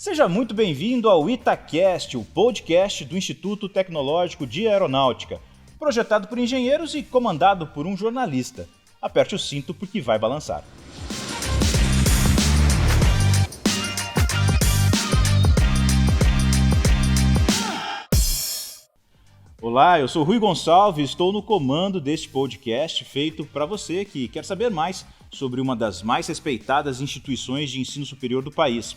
Seja muito bem-vindo ao Itacast, o podcast do Instituto Tecnológico de Aeronáutica, projetado por engenheiros e comandado por um jornalista. Aperte o cinto porque vai balançar. Olá, eu sou Rui Gonçalves e estou no comando deste podcast feito para você que quer saber mais sobre uma das mais respeitadas instituições de ensino superior do país.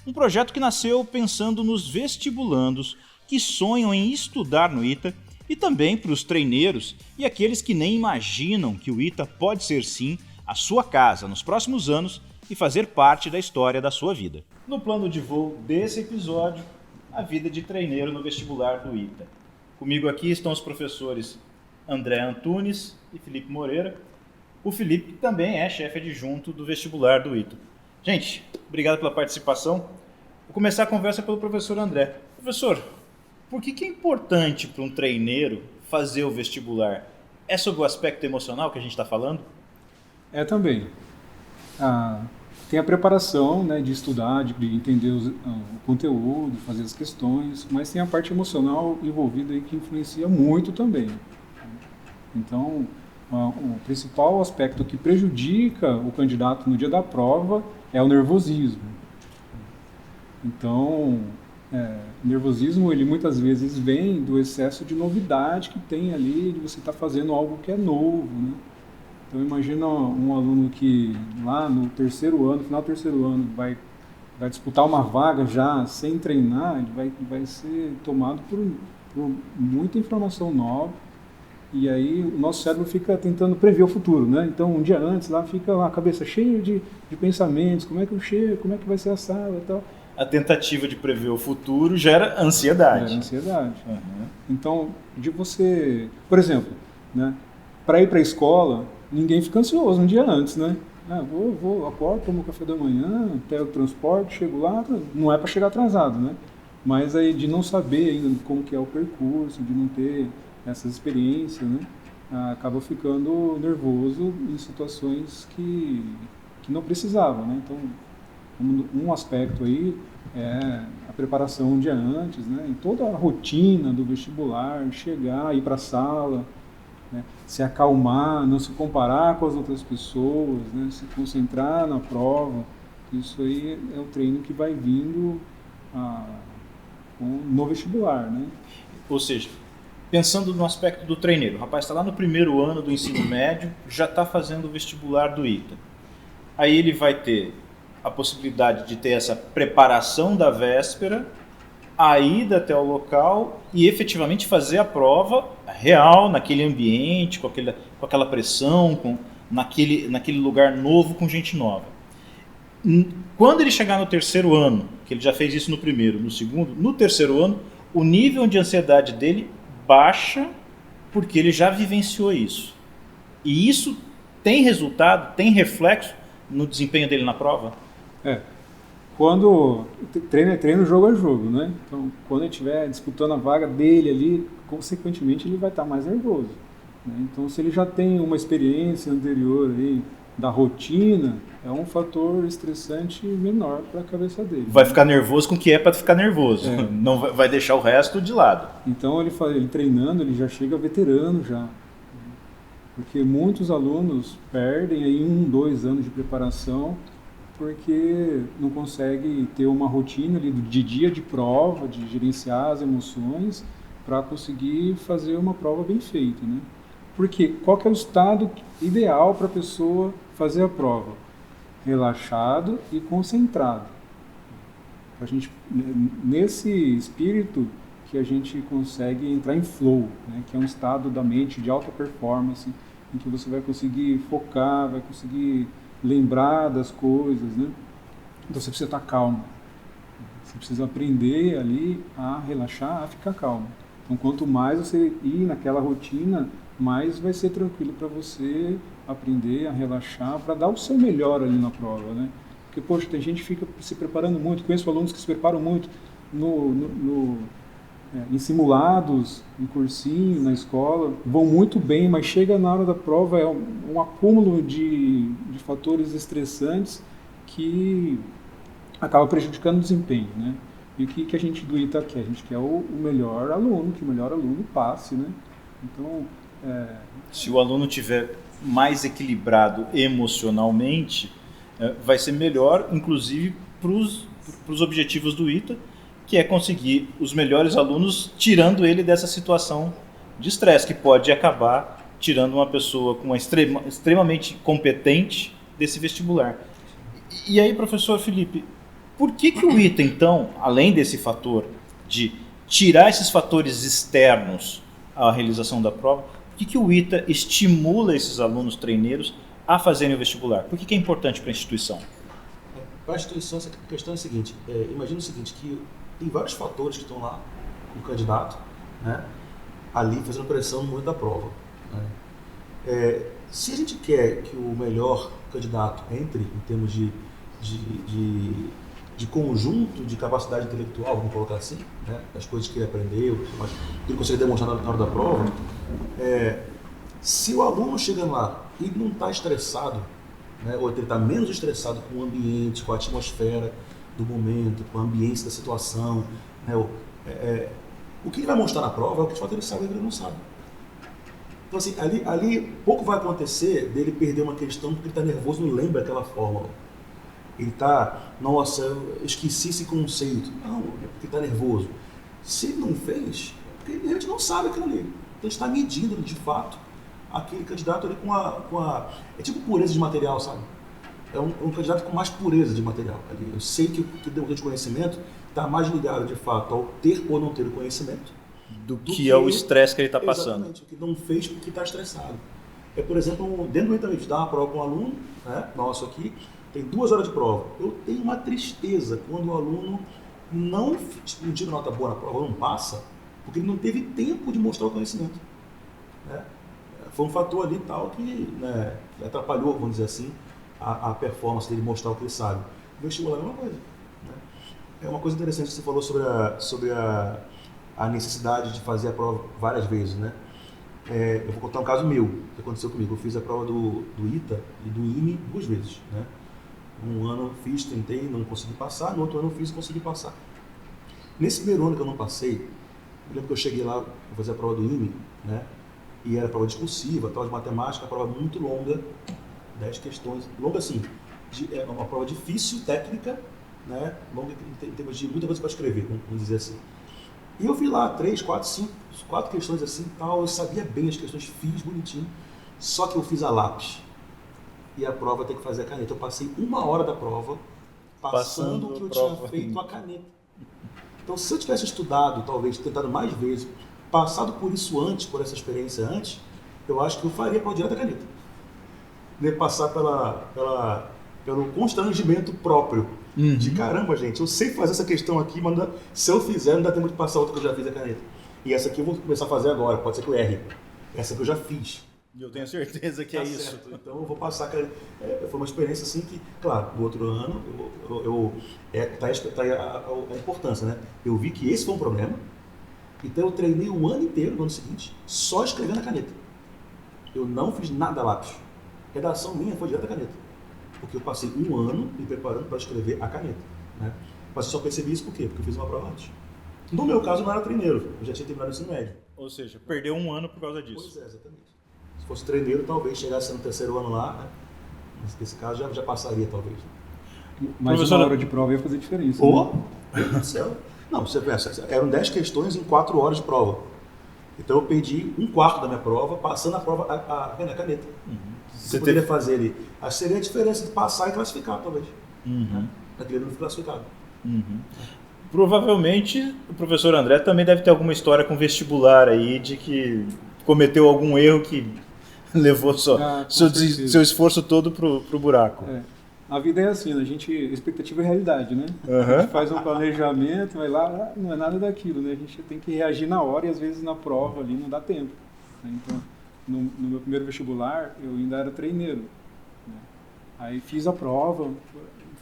Um projeto que nasceu pensando nos vestibulandos que sonham em estudar no ITA e também para os treineiros e aqueles que nem imaginam que o ITA pode ser sim a sua casa nos próximos anos e fazer parte da história da sua vida. No plano de voo desse episódio, a vida de treineiro no vestibular do ITA. Comigo aqui estão os professores André Antunes e Felipe Moreira. O Felipe também é chefe adjunto do vestibular do ITA. Gente, obrigado pela participação. Vou começar a conversa pelo professor André. Professor, por que é importante para um treineiro fazer o vestibular? É sobre o aspecto emocional que a gente está falando? É também. Tem a preparação, né, de estudar, de entender o conteúdo, fazer as questões, mas tem a parte emocional envolvida aí que influencia muito também. Então, o principal aspecto que prejudica o candidato no dia da prova é o nervosismo. Então, o nervosismo, ele muitas vezes vem do excesso de novidade que tem ali, de você estar fazendo algo que é novo, né? Então, imagina um aluno que lá no terceiro ano, final do terceiro ano, vai disputar uma vaga já sem treinar, ele vai ser tomado por muita informação nova. E aí o nosso cérebro fica tentando prever o futuro, né? Então, um dia antes, lá fica lá a cabeça cheia de pensamentos, como é que eu chego, como é que vai ser a sala e tal. A tentativa de prever o futuro gera ansiedade. Gera ansiedade. Uhum. Então, de você... Por exemplo, né, para ir para a escola, ninguém fica ansioso um dia antes, né? Acordo, tomo café da manhã, pego o transporte, chego lá, não é para chegar atrasado, né? Mas aí de não saber ainda como que é o percurso, de não ter essas experiências, né? Acaba ficando nervoso em situações que não precisava, né? Então, um aspecto aí é a preparação um dia antes, né? Em toda a rotina do vestibular, chegar, ir para a sala, né? Se acalmar, não se comparar com as outras pessoas, né? Se concentrar na prova. Isso aí é o treino que vai vindo no vestibular, né? Ou seja, pensando no aspecto do treineiro, o rapaz está lá no primeiro ano do ensino médio, já está fazendo o vestibular do ITA. Aí ele vai ter a possibilidade de ter essa preparação da véspera, a ida até o local e efetivamente fazer a prova real, naquele ambiente, com aquela pressão, naquele lugar novo, com gente nova. Quando ele chegar no terceiro ano, que ele já fez isso no primeiro, no segundo, no terceiro ano, o nível de ansiedade dele baixa porque ele já vivenciou isso. E isso tem resultado, tem reflexo no desempenho dele na prova? Quando treino é treino, jogo é jogo, né? Então, quando ele estiver disputando a vaga dele ali, consequentemente ele vai estar mais nervoso, né? Então, se ele já tem uma experiência anterior aí da rotina, é um fator estressante menor para a cabeça dele. Vai ficar nervoso com o que é para ficar nervoso, não vai deixar o resto de lado. Então, ele treinando, ele já chega veterano já, porque muitos alunos perdem aí 1-2 anos de preparação porque não consegue ter uma rotina ali de dia de prova, de gerenciar as emoções para conseguir fazer uma prova bem feita, né? Porque qual que é o estado ideal para a pessoa fazer a prova? Relaxado e concentrado. A gente, nesse espírito que a gente consegue entrar em flow, né? Que é um estado da mente de alta performance, em que você vai conseguir focar, vai conseguir lembrar das coisas, né? Então você precisa estar calmo. Você precisa aprender ali a relaxar, a ficar calmo. Então quanto mais você ir naquela rotina, mais vai ser tranquilo para você aprender a relaxar, para dar o seu melhor ali na prova, né? Porque, poxa, tem gente que fica se preparando muito, conheço alunos que se preparam muito em simulados, em cursinho, na escola, vão muito bem, mas chega na hora da prova, é um acúmulo de fatores estressantes que acaba prejudicando o desempenho, né? E o que a gente do ITA quer? A gente quer o melhor aluno, que o melhor aluno passe, né? Então, se o aluno tiver mais equilibrado emocionalmente, vai ser melhor, inclusive, para os objetivos do ITA, que é conseguir os melhores alunos, tirando ele dessa situação de estresse, que pode acabar tirando uma pessoa com extremamente competente desse vestibular. E aí, professor Felipe, por que o ITA, então, além desse fator de tirar esses fatores externos à realização da prova, por que o ITA estimula esses alunos treineiros a fazerem o vestibular? Por que é importante para a instituição? Para a instituição, a questão é a seguinte, imagina o seguinte, que tem vários fatores que estão lá, o candidato, né, ali fazendo pressão no momento da prova. Né? Se a gente quer que o melhor candidato entre em termos de conjunto de capacidade intelectual, vamos colocar assim, né, das coisas que ele aprendeu, que ele consegue demonstrar na hora da prova, se o aluno chega lá e não está estressado, né, ou ele está menos estressado com o ambiente, com a atmosfera do momento, com a ambiência da situação, né, o que ele vai mostrar na prova é o que de fato ele sabe e ele não sabe. Então assim, ali pouco vai acontecer dele perder uma questão porque ele está nervoso e não lembra aquela fórmula. Ele está, nossa, eu esqueci esse conceito. Não, é porque está nervoso. Se ele não fez, é porque ele não sabe aquilo ali. Então ele está medindo de fato aquele candidato ali com a... É tipo pureza de material, sabe? É um candidato com mais pureza de material. Ali. Eu sei que o desenvolvimento de conhecimento está mais ligado de fato ao ter ou não ter o conhecimento do que é o estresse que ele está passando. Exatamente, o que não fez porque está estressado. Por exemplo, dentro do treinamento, dar uma prova com um aluno, né, nosso aqui, tem 2 horas de prova. Eu tenho uma tristeza quando o aluno não tira nota boa na prova, não passa, porque ele não teve tempo de mostrar o conhecimento. Né? Foi um fator ali tal que, né, atrapalhou, vamos dizer assim, a performance dele mostrar o que ele sabe. O vestibular é a mesma coisa. Né? É uma coisa interessante que você falou sobre a necessidade de fazer a prova várias vezes. Né? Eu vou contar um caso meu, que aconteceu comigo. Eu fiz a prova do ITA e do IME 2 vezes. Né? Um ano eu fiz, tentei, não consegui passar. No outro ano eu fiz e consegui passar. Nesse primeiro ano que eu não passei, eu lembro que eu cheguei lá para fazer a prova do IME, né? E era prova discursiva, prova de matemática, prova muito longa, 10 questões, longa assim, é uma prova difícil, técnica, né? Longa em termos de muita coisa para escrever, vamos dizer assim. E eu fui lá, 3, 4, 5, 4 questões assim, tal, eu sabia bem as questões, fiz bonitinho, só que eu fiz a lápis. E a prova tem que fazer a caneta. Eu passei 1 hora da prova passando o que eu tinha feito a caneta. Então, se eu tivesse estudado, talvez, tentado mais vezes, passado por isso antes, por essa experiência antes, eu acho que eu faria para direto a caneta. De passar pelo constrangimento próprio. Uhum. De caramba, gente, eu sei fazer essa questão aqui, mas se eu fizer, não dá tempo de passar outra que eu já fiz a caneta. E essa aqui eu vou começar a fazer agora, pode ser que eu erre. Essa que eu já fiz. E eu tenho certeza que é isso. Certo. Então eu vou passar. Foi uma experiência assim que, claro, no outro ano tá a importância, né? Eu vi que esse foi um problema, então eu treinei o ano inteiro no ano seguinte só escrevendo a caneta. Eu não fiz nada lápis. Redação minha foi direto a caneta, porque eu passei 1 ano me preparando para escrever a caneta, né? Mas eu só percebi isso por quê? Porque eu fiz uma prova antes. No meu caso, eu não era treineiro, eu já tinha terminado o ensino médio. Ou seja, perdeu 1 ano por causa disso. Pois é, exatamente. Se fosse treineiro, talvez chegasse no 3º ano lá, né? Nesse caso já passaria, talvez. Mas Professora... 1 hora de prova ia fazer diferença. Né? Meu Deus do céu. Não, você pensa, eram 10 questões em 4 horas de prova. Então eu perdi 1/4 da minha prova, passando a prova a caneta. Uhum. Você poderia fazer ali. Acho que seria a diferença de passar e classificar, talvez. Uhum. Né? Aquele não foi classificado. Uhum. Provavelmente o professor André também deve ter alguma história com vestibular aí, de que cometeu algum erro que levou seu esforço todo pro buraco. A vida é assim, né? Expectativa é realidade, né? Uhum. A gente faz um planejamento, vai lá, não é nada daquilo, né? A gente tem que reagir na hora e às vezes na prova ali não dá tempo. Né? Então, no meu primeiro vestibular, eu ainda era treineiro. Né? Aí fiz a prova,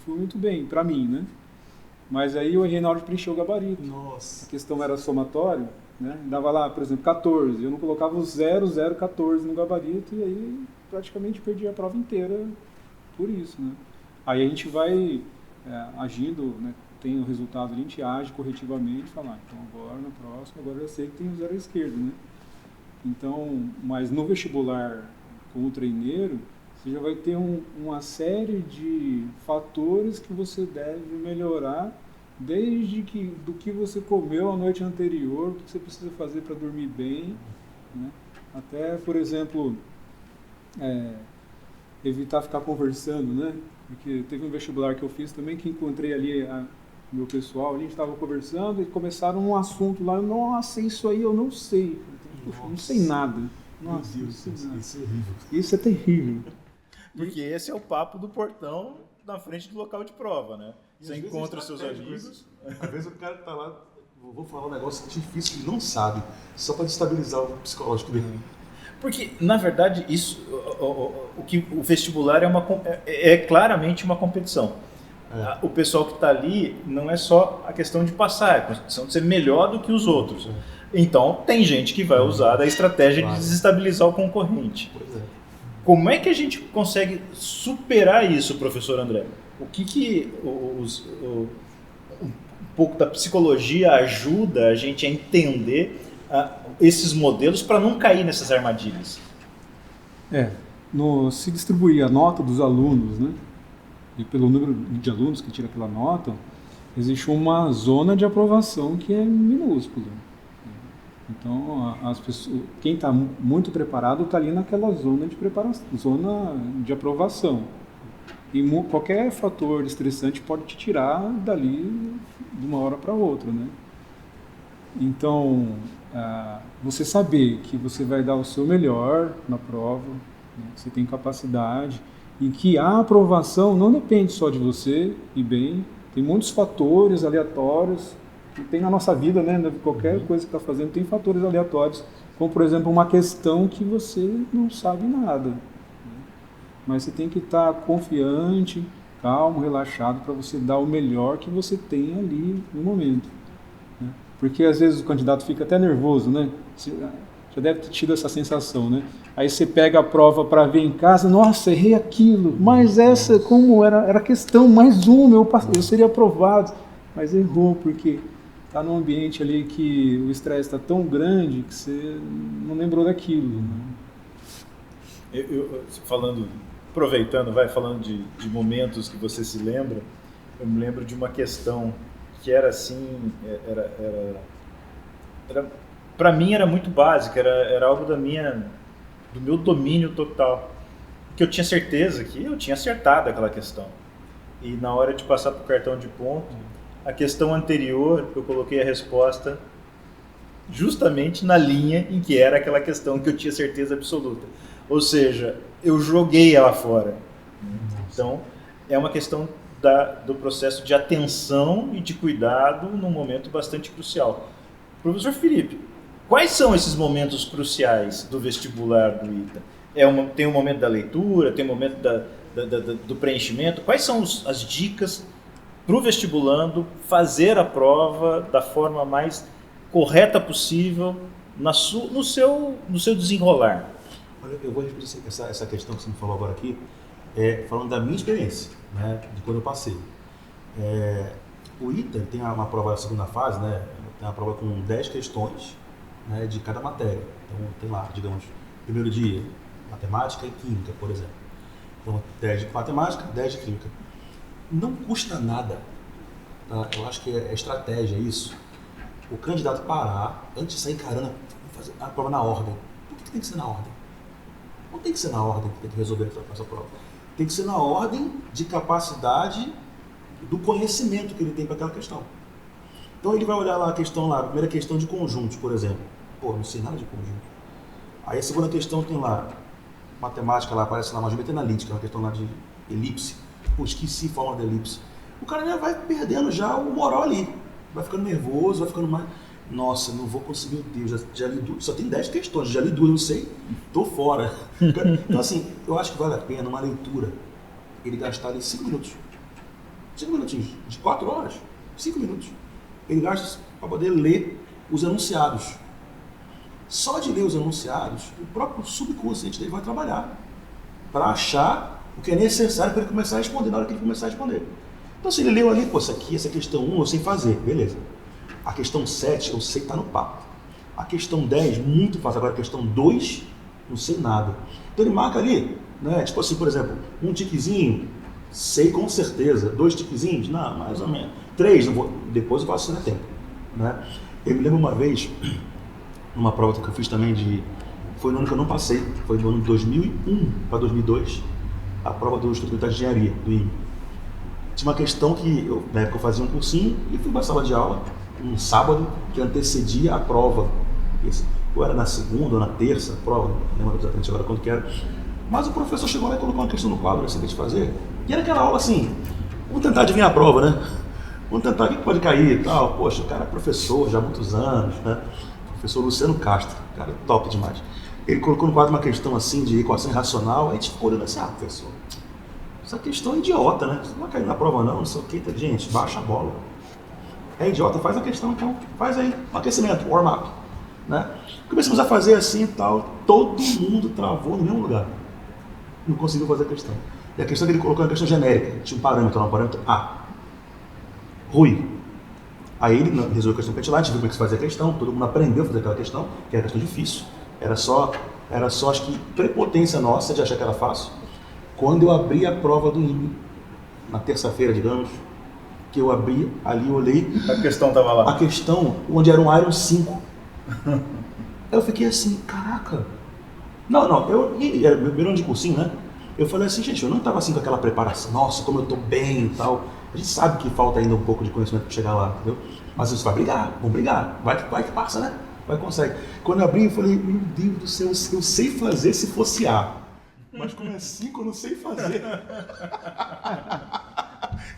fui muito bem, pra mim, né? Mas aí eu errei na hora de preencher o gabarito. Nossa. A questão era somatório, né? Dava lá, por exemplo, 14. Eu não colocava o 0014 no gabarito e aí praticamente perdi a prova inteira por isso, né? Aí a gente vai agindo, né, tem o resultado ali, a gente age corretivamente e fala, então agora na próxima, agora eu sei que tem o zero à esquerda, né? Então, mas no vestibular com o treineiro, você já vai ter uma série de fatores que você deve melhorar, desde do que você comeu a noite anterior, o que você precisa fazer para dormir bem, né? Até, por exemplo, evitar ficar conversando, né? Porque teve um vestibular que eu fiz também, que encontrei ali meu pessoal, a gente estava conversando e começaram um assunto lá, nossa, isso aí eu não sei. Puxa, não sei nada. Nossa, Meu Deus, isso é horrível. Isso é terrível. Porque esse é o papo do portão na frente do local de prova, né? Você encontra seus amigos. Às vezes o cara tá lá, vou falar um negócio difícil que ele não sabe, só para destabilizar o psicológico dele. Porque, na verdade, isso, o vestibular é claramente uma competição. O pessoal que está ali não é só a questão de passar, é a questão de ser melhor do que os outros. Então, tem gente que vai usar da estratégia de desestabilizar o concorrente. Pois é. Como é que a gente consegue superar isso, professor André? O que um pouco da psicologia ajuda a gente a entender esses modelos para não cair nessas armadilhas? Se distribuir a nota dos alunos, né, e pelo número de alunos que tira aquela nota, existe uma zona de aprovação que é minúscula. Então, quem está muito preparado está ali naquela zona de preparação, zona de aprovação. E qualquer fator estressante pode te tirar dali de uma hora para outra, né? Então, você saber que você vai dar o seu melhor na prova, né, que você tem capacidade, e que a aprovação não depende só de você, e bem, tem muitos fatores aleatórios que tem na nossa vida, né? Qualquer coisa que está fazendo tem fatores aleatórios, como, por exemplo, uma questão que você não sabe nada. Mas você tem que estar confiante, calmo, relaxado, para você dar o melhor que você tem ali no momento. Né? Porque às vezes o candidato fica até nervoso, né? Você já deve ter tido essa sensação, né? Aí você pega a prova para ver em casa, nossa, errei aquilo, mas essa, como era questão, mais uma, eu seria aprovado. Mas errou, porque está num ambiente ali que o estresse está tão grande que você não lembrou daquilo. Né? Falando de momentos que você se lembra, eu me lembro de uma questão que era assim, para mim era muito básica, era algo do meu domínio total, que eu tinha certeza que eu tinha acertado aquela questão. E na hora de passar para o cartão de ponto, a questão anterior, eu coloquei a resposta justamente na linha em que era aquela questão que eu tinha certeza absoluta. Ou seja, eu joguei ela fora. Então, é uma questão do processo de atenção e de cuidado num momento bastante crucial. Professor Felipe, quais são esses momentos cruciais do vestibular do ITA? Tem o momento da leitura, tem o momento do preenchimento. Quais são as dicas para o vestibulando fazer a prova da forma mais correta possível no seu desenrolar? Olha, eu vou repetir essa questão que você me falou agora aqui, falando da minha experiência, né, de quando eu passei. O ITA tem uma prova da segunda fase, né, tem uma prova com 10 questões, né, de cada matéria. Então tem lá, digamos, primeiro dia, matemática e química, por exemplo. Então 10 de matemática, 10 de química. Não custa nada, tá? Eu acho que é estratégia isso, o candidato parar, antes de sair encarando, fazer a prova na ordem. Por que tem que ser na ordem? Não tem que ser na ordem que tem que resolver essa prova. Tem que ser na ordem de capacidade do conhecimento que ele tem para aquela questão. Então ele vai olhar lá a questão lá, a primeira questão de conjuntos, por exemplo. Pô, não sei nada de conjunto. Aí a segunda questão tem lá, matemática lá, aparece lá, uma geometria analítica, uma questão lá de elipse. Pô, esqueci a forma da elipse. O cara já vai perdendo já o moral ali. Vai ficando nervoso, vai ficando mais... Nossa, não vou conseguir, meu Deus, já li duas, só tem 10 questões, já li 2, não sei, tô fora. Então assim, eu acho que vale a pena uma leitura, ele gastar ali 5 minutos. 5 minutinhos, de 4 horas, 5 minutos. Ele gasta para poder ler os enunciados. Só de ler os enunciados, o próprio subconsciente dele vai trabalhar para achar o que é necessário para ele começar a responder na hora que ele começar a responder. Então, se ele leu ali, pô, essa questão 1 eu sei fazer, beleza. A questão 7 eu sei que tá no papo. A questão 10, muito fácil. Agora a questão 2, não sei nada. Então ele marca ali, né? Tipo assim, por exemplo, um tiquezinho, sei com certeza. 2 tiquezinhos, não, mais ou menos. 3, não vou, depois eu faço se der tempo, né? Eu me lembro uma vez, numa prova que eu fiz também foi no ano que eu não passei, foi no ano de 2001 para 2002, a prova do Instituto de Engenharia, do IME. Tinha uma questão que, na época eu fazia um cursinho e fui para a sala de aula, um sábado, que antecedia a prova. Ou era na segunda ou na terça a prova, não lembro exatamente agora quando que era. Mas o professor chegou lá e colocou uma questão no quadro, assim, de fazer. E era aquela aula assim, vamos tentar adivinhar a prova, né? Vamos tentar, o que pode cair e tal. Poxa, o cara é professor já há muitos anos, né? Professor Luciano Castro, cara, top demais. Ele colocou no quadro uma questão assim de equação irracional, a gente ficou olhando assim, professor, essa questão é idiota, né? Você não vai cair na prova não sei o que, gente, baixa a bola. É idiota, faz a questão então, faz aí, um aquecimento, warm-up, né? Começamos a fazer assim e tal, todo mundo travou no mesmo lugar. Não conseguiu fazer a questão. E a questão que ele colocou é uma questão genérica, tinha um parâmetro A. Rui. Aí ele resolveu a questão para a gente viu como é que se fazia a questão, todo mundo aprendeu a fazer aquela questão, que era questão difícil. Era só, acho que, prepotência nossa de achar que era fácil. Quando eu abri a prova do IME, na terça-feira, digamos, que eu abri, ali eu olhei... A questão estava lá. A questão, onde era um Iron 5. Eu fiquei assim, caraca. Era meu primeiro ano de cursinho, né? Eu falei assim, gente, eu não estava assim com aquela preparação, nossa, como eu estou bem e tal. A gente sabe que falta ainda um pouco de conhecimento para chegar lá, entendeu? Mas você vai brigar, vamos brigar, vai que passa, né? Vai que consegue. Quando eu abri, eu falei, meu Deus do céu, eu sei fazer se fosse A. Mas como é 5, eu não sei fazer.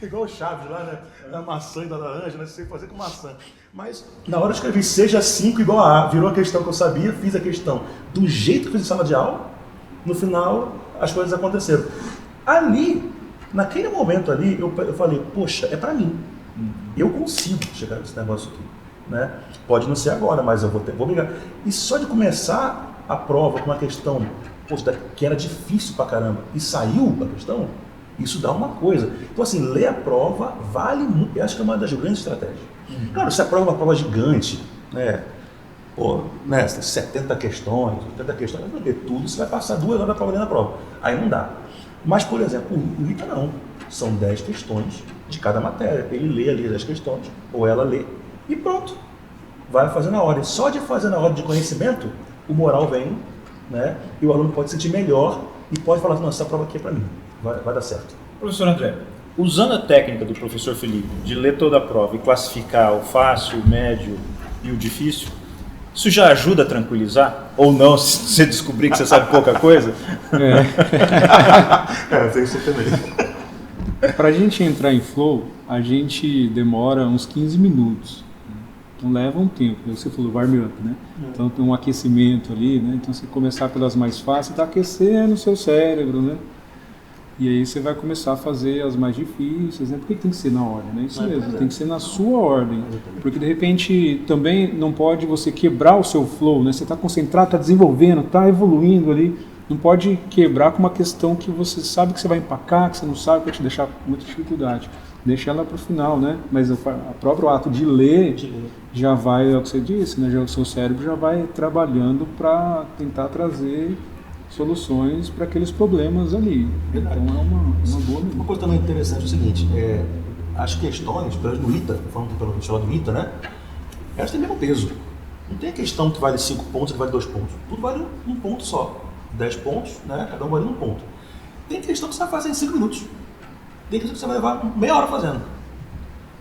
Igual o Chaves lá, né? Da maçã e da laranja, né? Sei fazer com maçã. Mas na hora eu escrevi seja 5 igual a A, virou a questão que eu sabia, fiz a questão do jeito que eu fiz em sala de aula, no final as coisas aconteceram. Ali, naquele momento ali, eu falei, poxa, é pra mim. Eu consigo chegar nesse negócio aqui, né? Pode não ser agora, mas eu vou brigar. E só de começar a prova com uma questão, poxa, que era difícil pra caramba, e saiu a questão, isso dá uma coisa. Então, assim, ler a prova vale muito. Eu acho que é uma das grandes estratégias. Claro, se a prova é uma prova gigante, né? Pô, né? 70 questões, 80 questões, vai ver tudo, você vai passar 2 horas para ler na prova. Aí não dá. Mas, por exemplo, o ITA não. São 10 questões de cada matéria. Ele lê ali 10 questões, ou ela lê, e pronto. Vai fazer na hora. E só de fazer na hora de conhecimento, o moral vem, né? E o aluno pode se sentir melhor e pode falar, não, essa prova aqui é para mim. Vai dar certo. Professor André, usando a técnica do professor Felipe de ler toda a prova e classificar o fácil, o médio e o difícil, isso já ajuda a tranquilizar? Ou não, se você descobrir que você sabe pouca coisa? Tem isso também. Para a gente entrar em flow, a gente demora uns 15 minutos. Então leva um tempo. Você falou warm-up, né? Então tem um aquecimento ali, né? Então você começar pelas mais fáceis, está aquecendo o seu cérebro, né? E aí você vai começar a fazer as mais difíceis, né? Por que tem que ser na ordem, né? Isso mesmo, tem que ser na sua ordem. Porque de repente também não pode você quebrar o seu flow, né? Você está concentrado, está desenvolvendo, está evoluindo ali. Não pode quebrar com uma questão que você sabe que você vai empacar, que você não sabe, que vai te deixar com muita dificuldade. Deixa ela para o final, né? Mas o próprio ato de ler já vai, é o que você disse, né? Já, o seu cérebro já vai trabalhando para tentar trazer soluções para aqueles problemas ali. Verdade. Então é uma boa medida. Uma coisa também interessante é o seguinte, as questões, pelo menos no ITA, falando pelo vestibular do ITA, né? Elas têm o mesmo peso. Não tem questão que vale 5 pontos e que vale 2 pontos. Tudo vale um ponto só. 10 pontos, né? Cada um vale 1 ponto. Tem questão que você vai fazer em 5 minutos. Tem questão que você vai levar meia hora fazendo.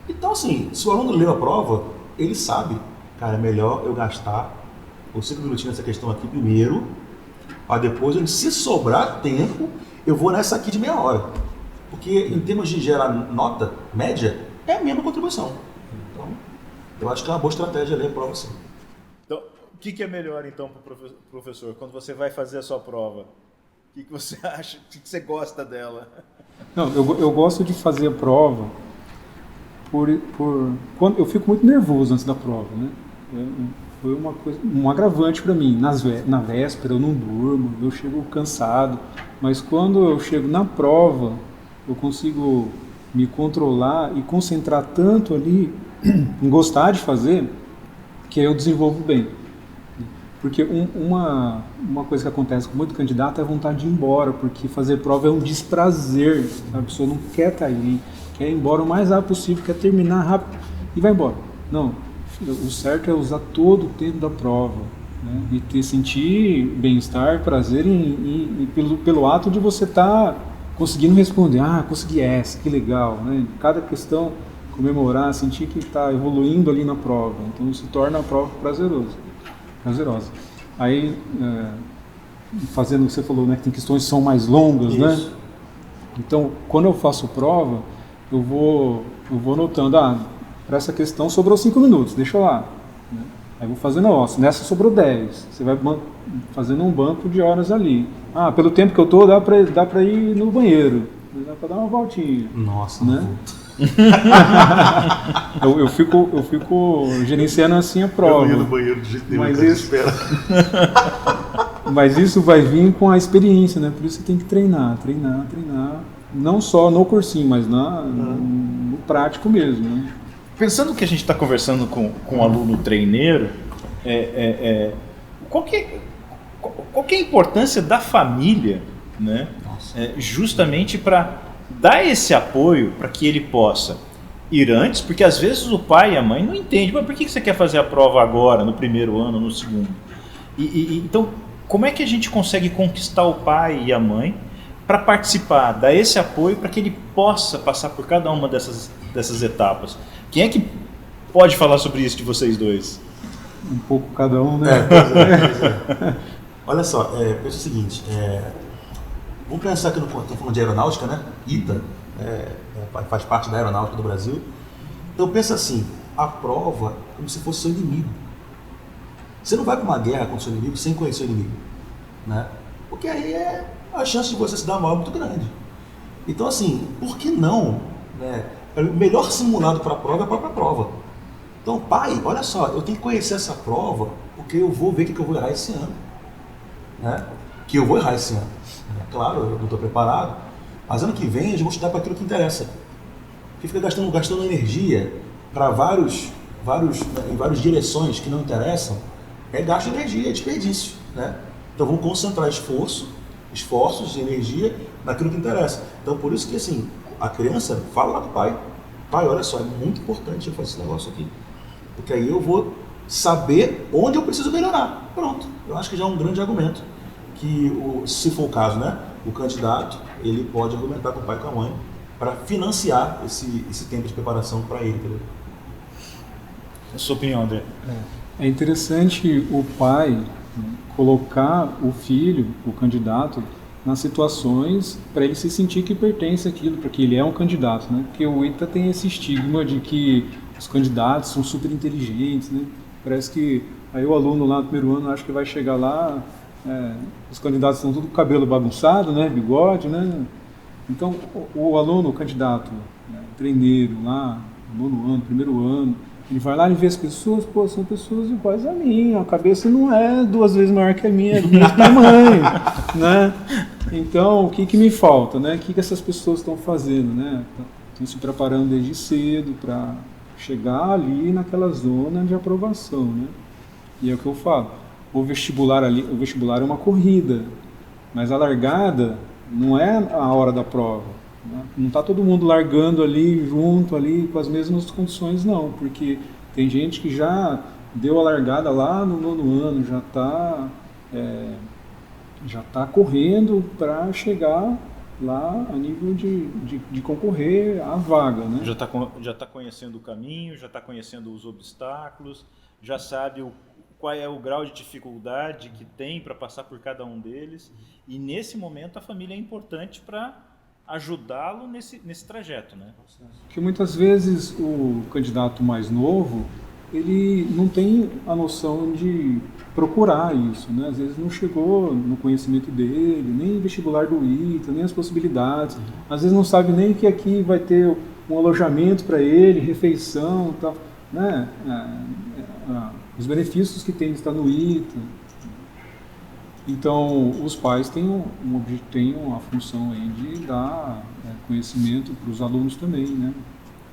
Então, assim, se o aluno leu a prova, ele sabe, cara, é melhor eu gastar os 5 minutinhos nessa questão aqui primeiro, para depois, se sobrar tempo, eu vou nessa aqui de meia hora. Porque em termos de gerar nota média, é a mesma contribuição. Então, eu acho que é uma boa estratégia ler a prova assim. Então, o que é melhor então para o professor, quando você vai fazer a sua prova? O que você acha? O que você gosta dela? Não, eu gosto de fazer a prova quando eu fico muito nervoso antes da prova, né? Foi uma coisa, um agravante para mim. Na véspera eu não durmo, eu chego cansado, mas quando eu chego na prova, eu consigo me controlar e concentrar tanto ali em gostar de fazer, que eu desenvolvo bem. Porque uma coisa que acontece com muito candidato é a vontade de ir embora, porque fazer prova é um desprazer. A pessoa não quer estar ali, quer ir embora o mais rápido possível, quer terminar rápido e vai embora. Não, o certo é usar todo o tempo da prova, né? E sentir bem-estar, prazer pelo ato de você estar conseguindo responder. Consegui essa, que legal, né? Cada questão, comemorar, sentir que está evoluindo ali na prova. Então se torna a prova prazerosa. Aí, fazendo o que você falou, né, que tem questões que são mais longas, né? Então, quando eu faço prova, eu vou notando, para essa questão sobrou 5 minutos, deixa lá. Né? Aí vou fazendo, nessa sobrou 10. Você vai fazendo um banco de horas ali. Pelo tempo que eu tô, dá para ir no banheiro. Dá para dar uma voltinha. Nossa, né? eu fico gerenciando assim a prova. Eu não ia no banheiro de jeito nenhum, mas isso vai vir com a experiência, né? Por isso você tem que treinar. Não só no cursinho, mas no prático mesmo, né? Pensando que a gente está conversando com um aluno treineiro, qual que é a importância da família, né? Justamente para dar esse apoio para que ele possa ir antes, porque às vezes o pai e a mãe não entendem, mas por que você quer fazer a prova agora, no primeiro ano, no segundo? Então, como é que a gente consegue conquistar o pai e a mãe para participar, dar esse apoio para que ele possa passar por cada uma dessas etapas? Quem é que pode falar sobre isso de vocês dois? Um pouco cada um, né? Pois é. Olha só, pensa o seguinte, vamos pensar que estou falando de aeronáutica, né? ITA faz parte da aeronáutica do Brasil. Então pensa assim, a prova é como se fosse seu inimigo. Você não vai para uma guerra contra o seu inimigo sem conhecer o inimigo, né? Porque aí a chance de você se dar mal é muito grande. Então assim, por que não, né? O melhor simulado para a prova é a própria prova. Então, pai, olha só, eu tenho que conhecer essa prova porque eu vou ver o que eu vou errar esse ano, né? Que eu vou errar esse ano. Claro, eu não estou preparado, mas ano que vem eu vou estudar para aquilo que interessa. Porque fica gastando energia para em várias direções que não interessam, gasto de energia, é desperdício, né? Então vamos concentrar esforços e energia naquilo que interessa. Então por isso que assim, a criança fala lá com o pai, olha só, é muito importante eu fazer esse negócio aqui, porque aí eu vou saber onde eu preciso melhorar. Pronto, eu acho que já é um grande argumento. Que, se for o caso, né, o candidato ele pode argumentar com o pai e com a mãe para financiar esse tempo de preparação para ele. Entendeu? A sua opinião, André? É interessante o pai colocar o filho, o candidato, nas situações para ele se sentir que pertence àquilo, porque ele é um candidato, né? Porque o ITA tem esse estigma de que os candidatos são super inteligentes, né? Parece que aí o aluno lá no primeiro ano acha que vai chegar lá, os candidatos estão tudo com o cabelo bagunçado, né? Bigode, né? Então o aluno, o candidato, né? Treineiro lá, nono ano, primeiro ano, ele vai lá e vê as pessoas, são pessoas iguais a mim, a cabeça não é 2 vezes maior que a minha, é do mesmo tamanho, né? Então, o que me falta, né? O que essas pessoas estão fazendo, né? Estão se preparando desde cedo para chegar ali naquela zona de aprovação, né? E é o que eu falo, o vestibular é uma corrida, mas a largada não é a hora da prova. Não está todo mundo largando ali, junto ali, com as mesmas condições, não, porque tem gente que já deu a largada lá no nono ano, já tá correndo para chegar lá a nível de concorrer à vaga, né? Já tá conhecendo o caminho, já está conhecendo os obstáculos, já sabe qual é o grau de dificuldade que tem para passar por cada um deles, e nesse momento a família é importante para ajudá-lo nesse trajeto, né? Porque muitas vezes o candidato mais novo, ele não tem a noção de procurar isso, né? Às vezes não chegou no conhecimento dele, nem vestibular do ITA, nem as possibilidades. Às vezes não sabe nem que aqui vai ter um alojamento para ele, refeição, tal, né? Os benefícios que tem de estar no ITA. Então, os pais têm a função aí de dar conhecimento para os alunos também, né?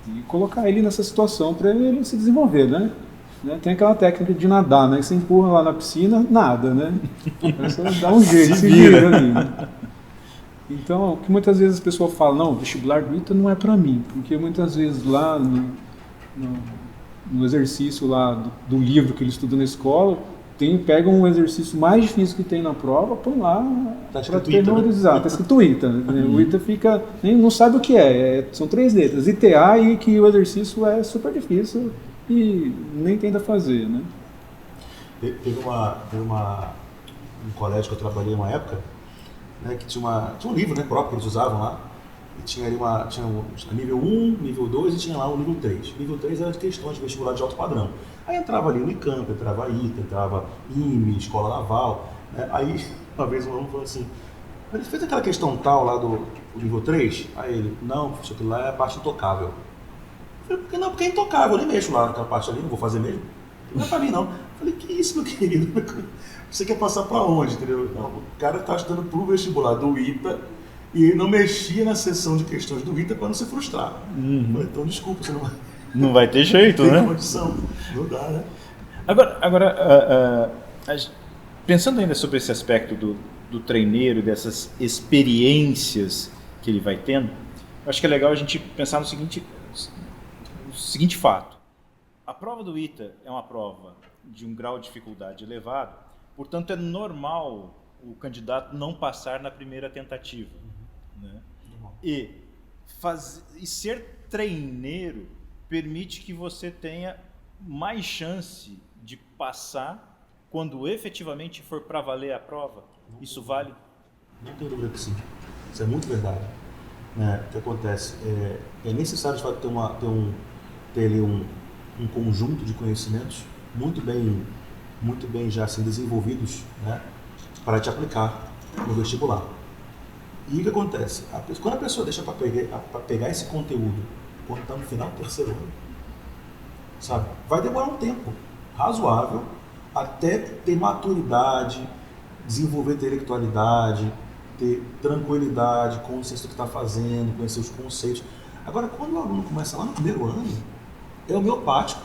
E colocar ele nessa situação para ele se desenvolver, né? Tem aquela técnica de nadar, né? Você empurra lá na piscina, nada, né? Você dá um jeito, se vira ali. Né? Então, o que muitas vezes as pessoas falam, não, o vestibular do ITA não é para mim, porque muitas vezes lá no exercício lá do livro que ele estuda na escola, pega um exercício mais difícil que tem na prova, põe lá para memorizar. Está escrito ITA. Né? O ITA fica, não sabe o que são 3 letras, ITA, e que o exercício é super difícil e nem tenta fazer. Né? Teve um colégio que eu trabalhei uma época, né, que tinha um livro, né, próprio que eles usavam lá, e tinha ali tinha nível 1, nível 2 e tinha lá o nível 3. O nível 3 era de questões de vestibular de alto padrão. Aí entrava ali o Unicamp, entrava a ITA, entrava IME, Escola Naval. Né? Aí uma vez um aluno falou assim, ele fez aquela questão tal lá do nível 3? Aí ele, não, professor, aquilo lá é a parte intocável. Eu falei, por que não? Porque é intocável, eu nem mexo lá naquela parte ali, não vou fazer mesmo. Não é pra mim não. Eu falei, que isso, meu querido? Você quer passar para onde, entendeu? Não, o cara está estudando para o vestibular do ITA e ele não mexia na seção de questões do ITA para não se frustrar. Falei, então, desculpa, você não vai ter jeito, não né? tem condição, não dá, né? Agora pensando ainda sobre esse aspecto do treineiro, dessas experiências que ele vai tendo, acho que é legal a gente pensar no seguinte fato. A prova do ITA é uma prova de um grau de dificuldade elevado, portanto, é normal o candidato não passar na primeira tentativa. Né? E ser treineiro permite que você tenha mais chance de passar quando efetivamente for para valer a prova. Isso vale? Não tenho dúvida que sim. Isso é muito verdade. Né? O que acontece? É necessário de fato ter ali um conjunto de conhecimentos muito bem já assim, desenvolvidos, né, para te aplicar no vestibular. E o que acontece? Quando a pessoa deixa para pegar esse conteúdo quando está no final do 3º ano, sabe, vai demorar um tempo razoável até ter maturidade, desenvolver intelectualidade, ter tranquilidade, consciência do que está fazendo, conhecer os conceitos. Agora, quando o aluno começa lá no 1º ano, é homeopático.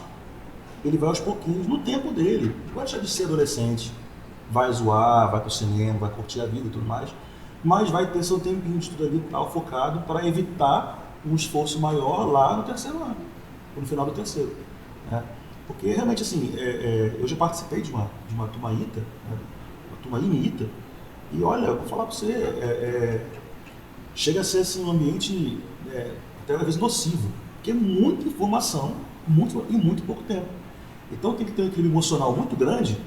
Ele vai aos pouquinhos, no tempo dele. Não vai deixar de ser adolescente, vai zoar, vai pro cinema, vai curtir a vida e tudo mais, mas vai ter seu tempinho de estudo ali tal, focado para evitar um esforço maior lá no 3º ano, no final do 3º. Né? Porque realmente assim, eu já participei de uma turma ITA, né? Uma turma IME-ITA, e olha, eu vou falar para você, chega a ser assim, um ambiente até às vezes nocivo, porque é muita informação em muito pouco tempo. Então tem que ter um equilíbrio emocional muito grande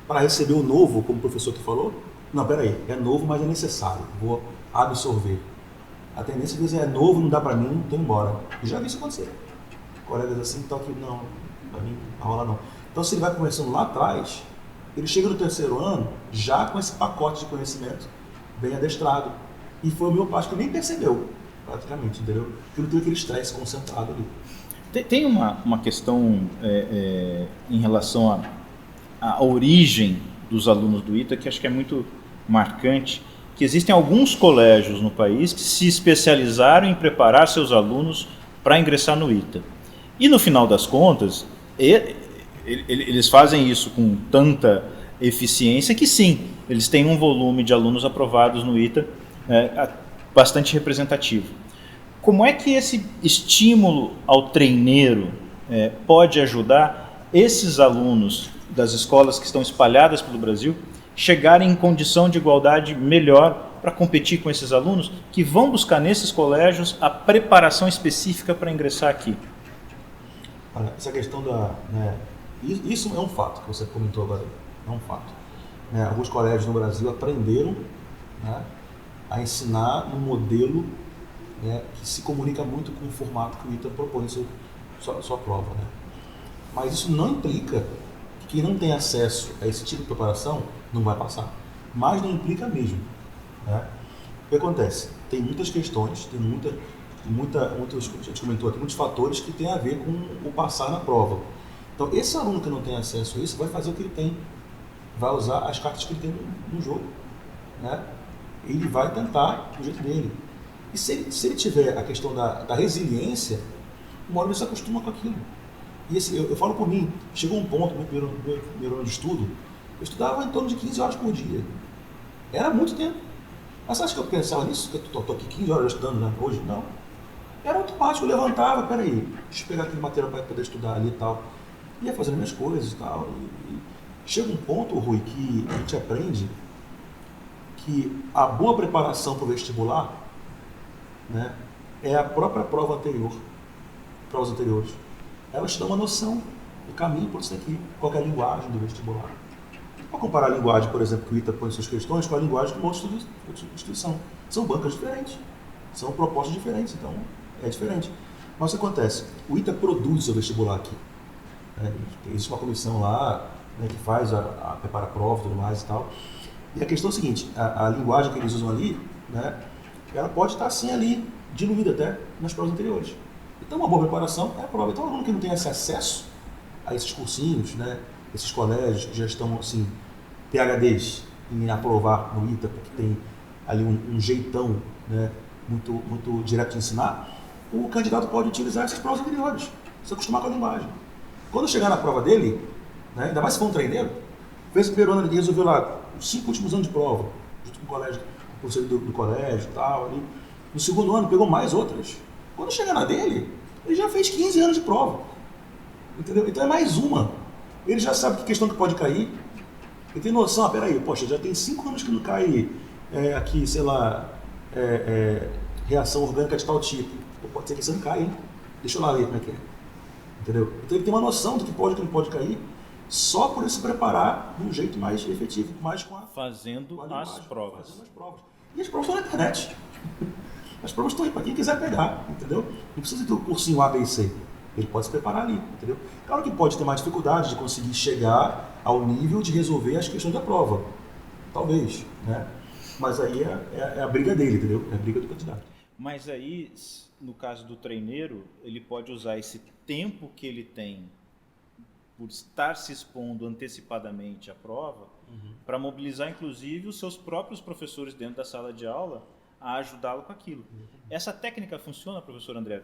para receber o novo, como o professor que falou. Não, peraí, é novo, mas é necessário, vou absorver. A tendência às vezes é novo, não dá para mim, estou embora. Eu já vi isso acontecer. Colegas assim, então que não, para mim não rola não. Então se ele vai começando lá atrás, ele chega no 3º ano já com esse pacote de conhecimento bem adestrado. E foi o meu pai que nem percebeu, praticamente, entendeu? Porque não teve aquele estresse concentrado ali. Tem uma questão em relação à origem dos alunos do ITA que acho que é muito marcante, que existem alguns colégios no país que se especializaram em preparar seus alunos para ingressar no ITA. E no final das contas, eles fazem isso com tanta eficiência que sim, eles têm um volume de alunos aprovados no ITA bastante representativo. Como é que esse estímulo ao treineiro pode ajudar esses alunos das escolas que estão espalhadas pelo Brasil chegarem em condição de igualdade melhor para competir com esses alunos que vão buscar nesses colégios a preparação específica para ingressar aqui? Olha, essa questão isso é um fato que você comentou agora, é um fato. Alguns colégios no Brasil aprenderam, né, a ensinar um modelo, né, que se comunica muito com o formato que o ITA propõe sua prova. Né? Mas isso não implica que quem não tem acesso a esse tipo de preparação não vai passar. Mas não implica mesmo. Né? O que acontece? Tem muitas questões, tem a gente comentou aqui, muitos fatores que têm a ver com o passar na prova. Então, esse aluno que não tem acesso a isso vai fazer o que ele tem vai usar as cartas que ele tem no jogo, né? Ele vai tentar do jeito dele. E se ele tiver a questão da resiliência, uma hora ele se acostuma com aquilo. E eu falo por mim, chegou um ponto no meu primeiro ano de estudo, eu estudava em torno de 15 horas por dia. Era muito tempo. Mas você acha que eu pensava nisso? Que eu estou aqui 15 horas estudando, né? Hoje? Não. Era automático, eu levantava, peraí, deixa eu pegar aquele material para poder estudar ali e tal. Ia fazendo minhas coisas e tal. E chega um ponto, Rui, que a gente aprende que a boa preparação para o vestibular, né, é a própria prova anterior, provas anteriores. Elas te dão uma noção do caminho por isso aqui, qual é a linguagem do vestibular. Vou comparar a linguagem, por exemplo, que o ITA põe em suas questões com a linguagem de uma outra instituição. São bancas diferentes, são propostas diferentes, então é diferente. Mas o que acontece? O ITA produz o seu vestibular aqui. Existe uma comissão lá, né, que faz prepara a prova e tudo mais e tal. E a questão é a seguinte, a linguagem que eles usam ali, né, ela pode estar assim ali, diluída até nas provas anteriores. Então uma boa preparação é a prova. Então o aluno que não tem esse acesso a esses cursinhos, né, esses colégios que já estão assim, PhDs em aprovar no ITA, porque tem ali um jeitão, né, muito direto de ensinar, o candidato pode utilizar essas provas anteriores, se acostumar com a linguagem. Quando chegar na prova dele, né, ainda mais se for um treineiro, fez o primeiro ano, ele resolveu lá os 5 últimos anos de prova, junto com o colégio, o professor do colégio e tal. Ali. No segundo ano, pegou mais outras. Quando chegar na dele, ele já fez 15 anos de prova. Entendeu? Então é mais uma. Ele já sabe que questão que pode cair. Ele tem noção, peraí, poxa, já tem 5 anos que não cai aqui, sei lá, reação orgânica de tal tipo. Pode ser que você não caia, hein? Deixa eu lá ver como é que é. Entendeu? Então ele tem uma noção do que pode e que não pode cair, só por ele se preparar de um jeito mais efetivo, mais fazendo as provas. Fazendo as provas. E as provas estão na internet. As provas estão aí para quem quiser pegar, entendeu? Não precisa ter o cursinho A, B e C. Ele pode se preparar ali, entendeu? Claro que pode ter mais dificuldade de conseguir chegar ao nível de resolver as questões da prova. Talvez, né? Mas aí é a briga dele, entendeu? É a briga do candidato. Mas aí, no caso do treineiro, ele pode usar esse tempo que ele tem por estar se expondo antecipadamente à prova, para mobilizar, inclusive, os seus próprios professores dentro da sala de aula a ajudá-lo com aquilo. Essa técnica funciona, professor André?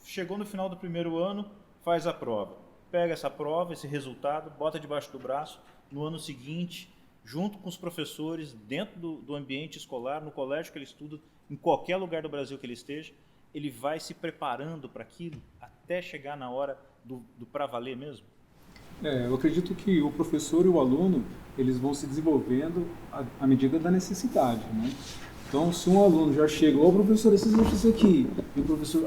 Chegou no final do primeiro ano, faz a prova. Pega essa prova, esse resultado, bota debaixo do braço, no ano seguinte, junto com os professores, dentro do ambiente escolar, no colégio que ele estuda, em qualquer lugar do Brasil que ele esteja, ele vai se preparando para aquilo até chegar na hora do para valer mesmo? Eu acredito que o professor e o aluno, eles vão se desenvolvendo à medida da necessidade, né? Então, se um aluno já chega, professor, esse exercício aqui, e o professor,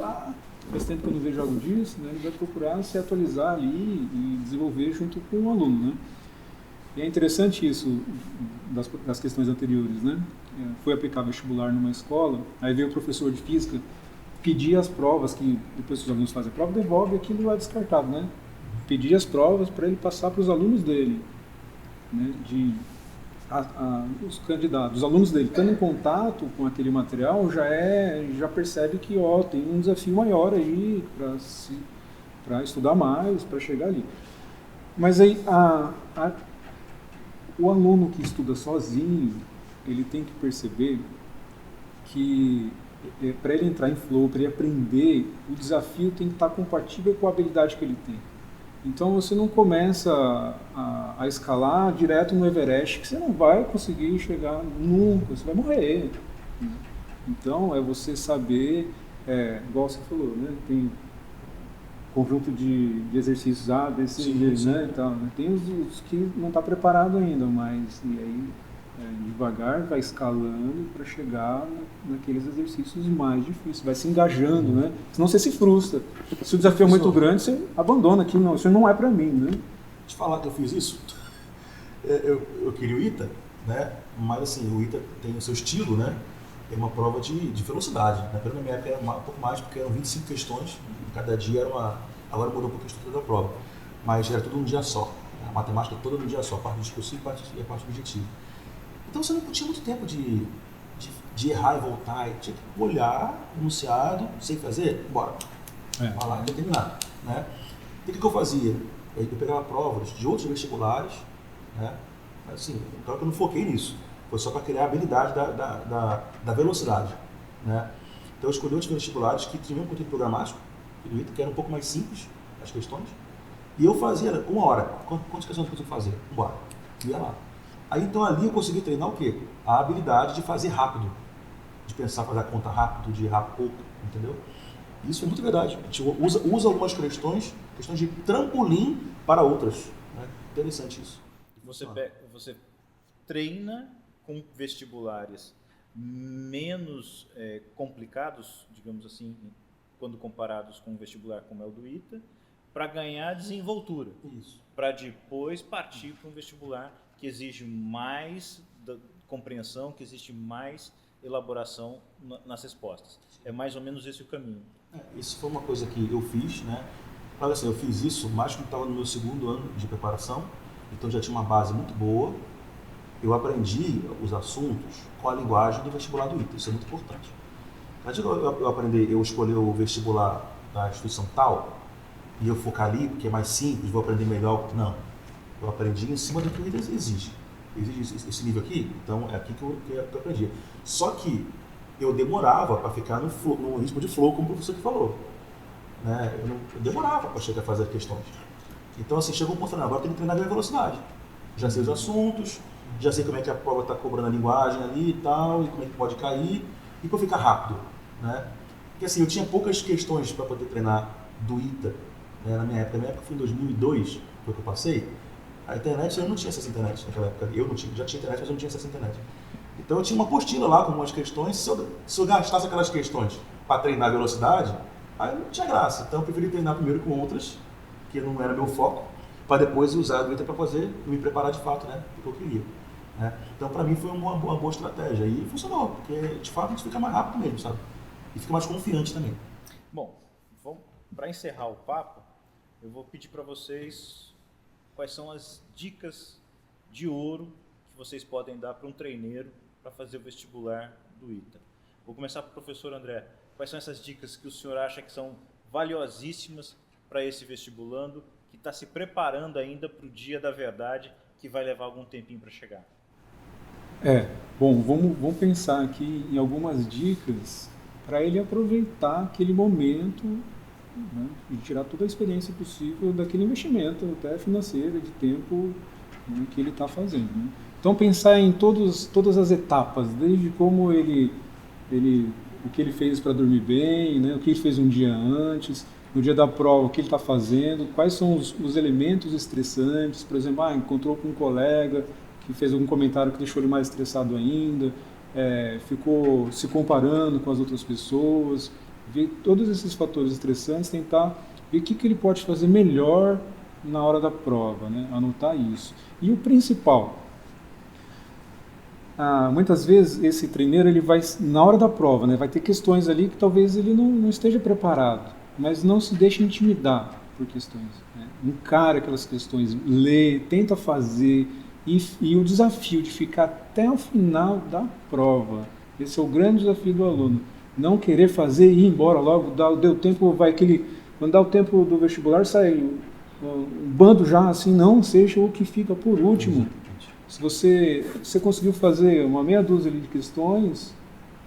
faz tempo que eu não vejo algo disso, né? Ele vai procurar se atualizar ali e desenvolver junto com o aluno, né? E é interessante isso das questões anteriores, né? Foi aplicar vestibular numa escola, aí veio o professor de física pedir as provas, que depois que os alunos fazem a prova, devolve aquilo lá descartado, né? Pedir as provas para ele passar para os alunos dele, né? Os candidatos, os alunos dele, estando em contato com aquele material, já percebe que tem um desafio maior aí para estudar mais, para chegar ali. Mas aí o aluno que estuda sozinho, ele tem que perceber que para ele entrar em flow, para ele aprender, o desafio tem que estar compatível com a habilidade que ele tem. Então você não começa a escalar direto no Everest, que você não vai conseguir chegar nunca, você vai morrer. Então é você saber, igual você falou, né? Tem conjunto de exercícios A, B, C, D, né? Então, tem os que não está preparado ainda, mas e aí devagar vai escalando para chegar naqueles exercícios mais difíceis, vai se engajando, né? Senão você se frustra. Se o desafio é muito grande, você abandona aquilo, não, isso não é para mim, né? Te falar que eu fiz isso, eu queria o ITA, né? Mas assim, o ITA tem o seu estilo, né? É uma prova de velocidade, né? Pelo minha época era um pouco mais, porque eram 25 questões, cada dia era uma... Agora mudou um pouco a estrutura da prova, mas era tudo num dia só. A matemática toda num dia só, a parte discursiva e a parte objetiva. Então você não tinha muito tempo de errar e voltar, e tinha que olhar, enunciado, sem fazer, bora. Vai lá, tem que terminar. Né? E o que eu fazia? Eu pegava provas de outros vestibulares, né? Assim, claro que eu não foquei nisso. Foi só para criar a habilidade da velocidade, né? Então eu escolhi outros vestibulares que tinham conteúdo programático, que era um pouco mais simples, as questões. E eu fazia 1 hora. Quantas questões eu consigo fazer? Bora. Ia lá. Aí então ali eu consegui treinar o quê? A habilidade de fazer rápido. De pensar, fazer a conta rápido, de errar pouco, entendeu? Isso é muito verdade. A gente usa algumas questões de trampolim para outras. Né? Interessante isso. Você treina com vestibulares menos complicados, digamos assim, quando comparados com um vestibular como é o do ITA, para ganhar desenvoltura. Isso. Para depois partir para um vestibular que exige mais compreensão, que existe mais elaboração nas respostas. É mais ou menos esse o caminho. Isso foi uma coisa que eu fiz, né? Olha assim, eu fiz isso mais quando estava no meu 2º ano de preparação, então já tinha uma base muito boa. Eu aprendi os assuntos com a linguagem do vestibular do ITA, isso é muito importante. Mas eu escolher o vestibular da instituição tal, e eu focar ali, porque é mais simples, vou aprender melhor. Não. Eu aprendi em cima do que o ITA exige. Exige esse nível aqui, então é aqui que eu aprendi. Só que eu demorava para ficar no ritmo de flow, como o professor que falou. Né? Eu demorava para chegar a fazer questões. Então, assim, chegou um ponto, agora eu tenho que treinar a minha velocidade. Já sei os assuntos, já sei como é que a prova está cobrando a linguagem ali e tal, e como é que pode cair, e para ficar rápido. Né? Porque assim, eu tinha poucas questões para poder treinar do ITA. Né? Na minha época foi em 2002, foi que eu passei. A internet, eu não tinha acesso à internet naquela época. Eu não tinha, já tinha internet, mas eu não tinha acesso à internet. Então eu tinha uma apostila lá com algumas questões. Se eu gastasse aquelas questões para treinar a velocidade, aí não tinha graça. Então eu preferi treinar primeiro com outras, que não era meu foco, para depois usar a ITA para me preparar de fato, né, porque eu queria. Né? Então para mim foi uma boa estratégia e funcionou, porque de fato a gente fica mais rápido mesmo, sabe? E fica mais confiante também. Bom, para encerrar o papo, eu vou pedir para vocês quais são as dicas de ouro que vocês podem dar para um treineiro para fazer o vestibular do ITA. Vou começar com o professor André. Quais são essas dicas que o senhor acha que são valiosíssimas para esse vestibulando que está se preparando ainda para o dia da verdade, que vai levar algum tempinho para chegar? Bom, vamos pensar aqui em algumas dicas para ele aproveitar aquele momento, né, e tirar toda a experiência possível daquele investimento, até financeiro, de tempo, né, que ele está fazendo. Né? Então pensar em todas as etapas, desde como o que ele fez para dormir bem, né, o que ele fez um dia antes, no dia da prova, o que ele está fazendo, quais são os elementos estressantes, por exemplo, encontrou com um colega que fez algum comentário que deixou ele mais estressado ainda, ficou se comparando com as outras pessoas, ver todos esses fatores estressantes, tentar ver o que ele pode fazer melhor na hora da prova, né? Anotar isso. E o principal, muitas vezes esse treineiro ele vai, na hora da prova, né, vai ter questões ali que talvez ele não esteja preparado, mas não se deixe intimidar por questões. Né? Encara aquelas questões, lê, tenta fazer, e o desafio de ficar até o final da prova. Esse é o grande desafio do aluno. Não querer fazer e ir embora logo, deu tempo, quando dá o tempo do vestibular, sai um bando já, assim, não seja o que fica por último. Se você conseguiu fazer uma meia dúzia de questões,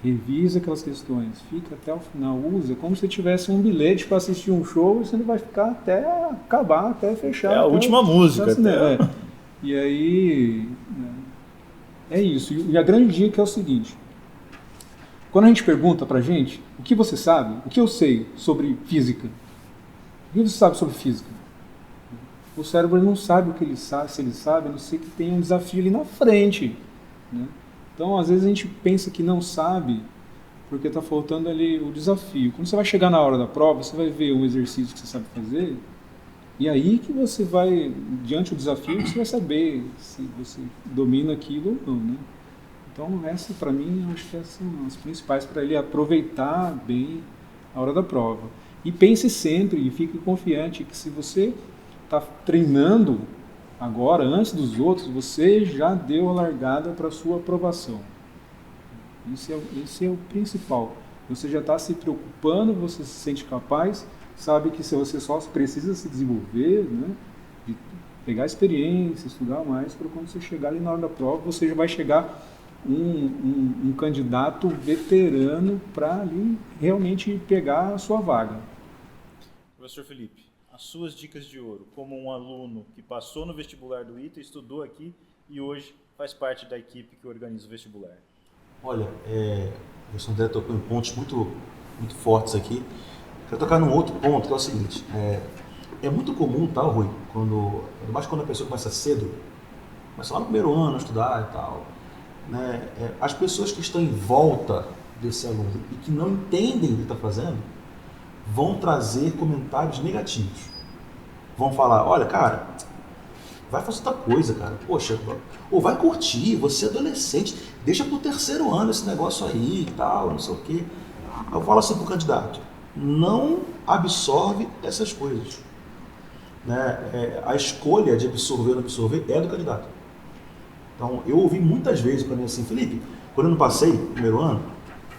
revisa aquelas questões, fica até o final, usa como se tivesse um bilhete para assistir um show e você vai ficar até acabar, até fechar. É a última música. E aí, é isso. E a grande dica é o seguinte, quando a gente pergunta pra gente, o que você sabe, o que eu sei sobre física, o que você sabe sobre física? O cérebro não sabe o que ele sabe, se ele sabe, a não ser que tem um desafio ali na frente. Né? Então, às vezes a gente pensa que não sabe, porque está faltando ali o desafio. Quando você vai chegar na hora da prova, você vai ver um exercício que você sabe fazer, e aí que você vai, diante do desafio, você vai saber se você domina aquilo ou não. Né? Então, essa, para mim, eu acho que essas são as principais para ele aproveitar bem a hora da prova. E pense sempre e fique confiante que se você está treinando agora, antes dos outros, você já deu a largada para a sua aprovação. Esse é o principal. Você já está se preocupando, você se sente capaz, sabe que se você só precisa se desenvolver, né, pegar experiência, estudar mais, para quando você chegar ali na hora da prova, você já vai chegar um candidato veterano para ali realmente pegar a sua vaga. Professor Felipe, as suas dicas de ouro, como um aluno que passou no vestibular do ITA, estudou aqui e hoje faz parte da equipe que organiza o vestibular. Olha, o senhor André tocou em pontos muito, muito fortes aqui. Quero tocar num outro ponto, que é o seguinte, é muito comum, tá, Rui, mais quando a pessoa começa cedo, começa lá no primeiro ano a estudar e tal, né, as pessoas que estão em volta desse aluno e que não entendem o que está fazendo, vão trazer comentários negativos. Vão falar, olha, cara, vai fazer outra coisa, cara. Poxa, ou vai curtir, você é adolescente, deixa pro terceiro ano esse negócio aí e tal, não sei o quê. Eu falo assim pro candidato, não absorve essas coisas. Né? A escolha de absorver ou não absorver é do candidato. Então, eu ouvi muitas vezes para mim assim, Felipe, quando eu não passei no primeiro ano,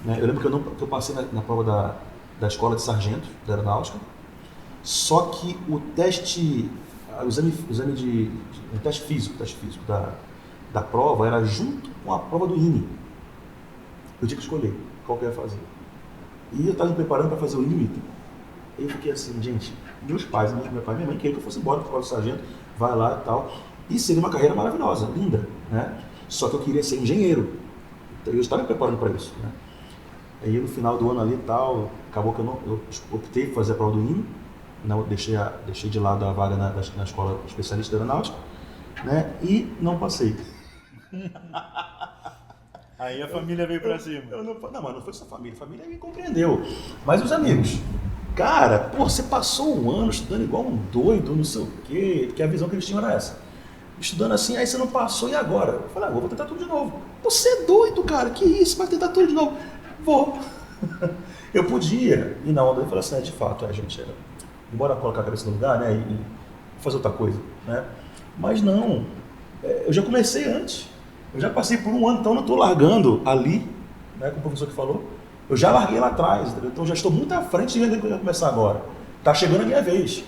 né, eu lembro que eu passei na prova da escola de sargento, da aeronáutica, só que o teste físico da prova era junto com a prova do INE. Eu tinha que escolher qual que eu ia fazer. E eu estava me preparando para fazer o INE. E eu fiquei assim, gente, meus pais, meu pai e minha mãe queriam que eu fosse embora para a escola de sargento, vai lá e tal. E seria uma carreira maravilhosa, linda, né? Só que eu queria ser engenheiro. Então eu estava me preparando para isso, né? Aí no final do ano ali e tal, acabou que eu optei por fazer a prova do INE, não, deixei de lado a vaga na escola especialista de aeronáutica, né? E não passei. Aí a família veio pra cima. Não, mas não foi só a família me compreendeu. Mas os amigos, cara, pô, você passou um ano estudando igual um doido, não sei o quê, porque a visão que eles tinham era essa. Estudando assim, aí você não passou, e agora? Eu falei, vou tentar tudo de novo. Você é doido, cara, que isso, vai tentar tudo de novo. Vou. Eu podia ir na onda e falar assim, de fato, gente, embora colocar a cabeça no lugar, né, e fazer outra coisa, né? Mas não, eu já comecei antes, eu já passei por um ano, então eu não estou largando ali, né, como o professor que falou, eu já larguei lá atrás, entendeu? Então já estou muito à frente de que eu ia começar agora, está chegando a minha vez,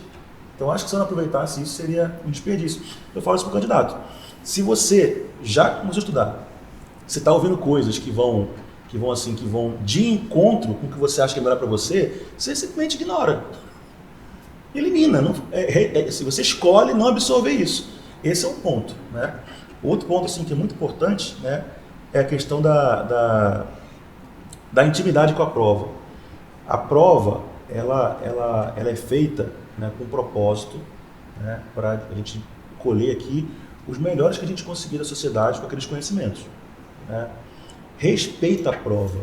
então acho que se eu não aproveitasse isso seria um desperdício. Eu falo isso para o candidato, se você já começou a estudar, você está ouvindo coisas que vão de encontro com o que você acha que é melhor para você, você simplesmente ignora. Elimina. Se você escolhe não absorver isso. Esse é um ponto. Né? Outro ponto assim, que é muito importante, né, é a questão da intimidade com a prova. A prova ela é feita, né, com propósito, né, para a gente colher aqui os melhores que a gente conseguir da sociedade com aqueles conhecimentos. Né? Respeita a prova.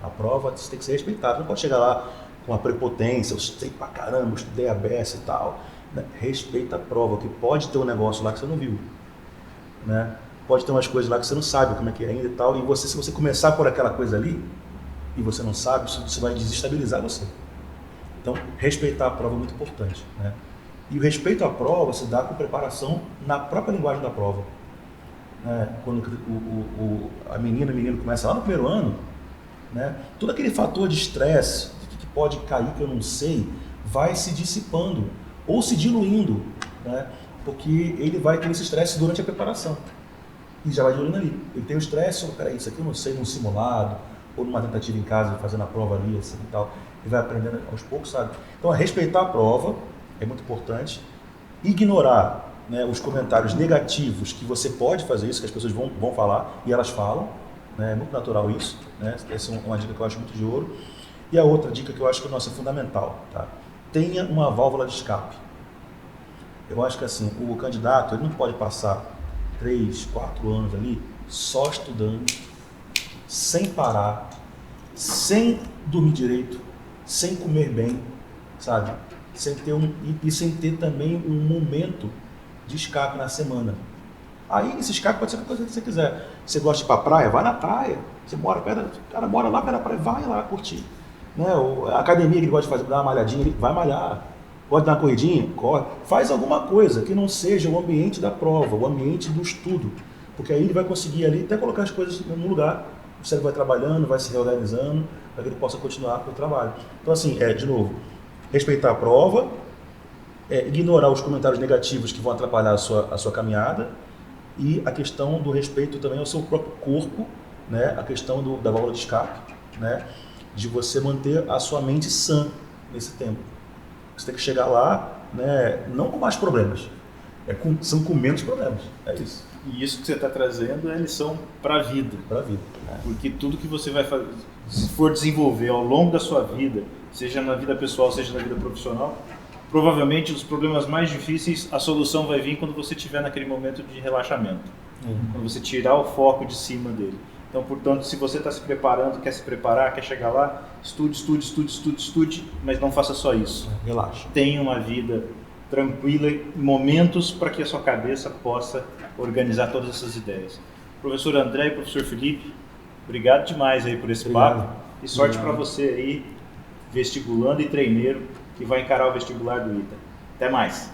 A prova tem que ser respeitada. Não pode chegar lá com a prepotência, eu sei pra caramba, eu estudei a beça e tal. Né? Respeita a prova, que pode ter um negócio lá que você não viu. Né? Pode ter umas coisas lá que você não sabe como é que é ainda e tal. E se você começar por aquela coisa ali, e você não sabe, isso vai desestabilizar você. Então, respeitar a prova é muito importante. Né? E o respeito à prova se dá com preparação na própria linguagem da prova. Quando a menina, o menino começa lá no primeiro ano, né, todo aquele fator de estresse, que pode cair, que eu não sei, vai se dissipando ou se diluindo, né, porque ele vai ter esse estresse durante a preparação e já vai diluindo ali. Ele tem o estresse, peraí, isso aqui eu não sei, num simulado ou numa tentativa em casa, fazendo a prova ali assim, e tal, ele vai aprendendo aos poucos, sabe? Então, respeitar a prova é muito importante, ignorar, né, os comentários negativos, que você pode fazer isso, que as pessoas vão falar, e elas falam, né, é muito natural isso, né, essa é uma dica que eu acho muito de ouro. E a outra dica que eu acho que é fundamental, tá? Tenha uma válvula de escape. Eu acho que assim, o candidato ele não pode passar 3, 4 anos ali só estudando, sem parar, sem dormir direito, sem comer bem, sabe? Sem ter também um momento de escape na semana. Aí esse escape pode ser a coisa que você quiser. Você gosta de ir pra praia? Vai na praia. Você mora perto, o cara mora lá perto da praia, vai lá curtir. Né? A academia que ele gosta de fazer, dar uma malhadinha, ele vai malhar. Gosta de dar uma corridinha? Corre. Faz alguma coisa que não seja o ambiente da prova, o ambiente do estudo. Porque aí ele vai conseguir ali até colocar as coisas no lugar. O cérebro vai trabalhando, vai se reorganizando, para que ele possa continuar com o trabalho. Então assim, de novo, respeitar a prova, ignorar os comentários negativos que vão atrapalhar a sua caminhada, e a questão do respeito também ao seu próprio corpo, né? A questão da válvula de escape, né? De você manter a sua mente sã nesse tempo. Você tem que chegar lá, né? Não com mais problemas, são com menos problemas, é isso. E isso que você está trazendo é lição para a vida. Para a vida. Porque tudo que você vai fazer, se for desenvolver ao longo da sua vida, seja na vida pessoal, seja na vida profissional, provavelmente os problemas mais difíceis, a solução vai vir quando você estiver naquele momento de relaxamento. Quando você tirar o foco de cima dele. Então, portanto, se você está se preparando, quer se preparar, quer chegar lá, estude, mas não faça só isso. Relaxa. Tenha uma vida tranquila, momentos para que a sua cabeça possa organizar todas essas ideias. Professor André e professor Felipe, obrigado demais aí por esse papo. E sorte para você aí, vestibulando e treineiro, que vai encarar o vestibular do ITA. Até mais!